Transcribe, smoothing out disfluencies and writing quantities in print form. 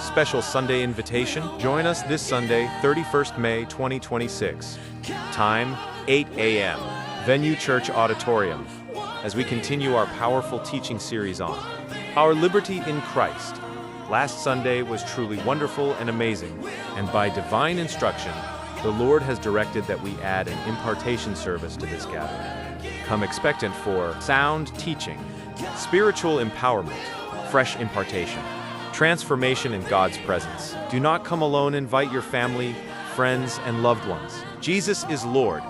special Sunday invitation? Join us this Sunday, 31st May 2026. Time, 8 a.m. Venue Church Auditorium, as we continue our powerful teaching series on our liberty in Christ. Last Sunday was truly wonderful and amazing, and by divine instruction, the Lord has directed that we add an impartation service to this gathering. Come expectant for sound teaching, spiritual empowerment, fresh impartation, transformation in God's presence. Do not come alone, invite your family, friends, and loved ones. Jesus is Lord.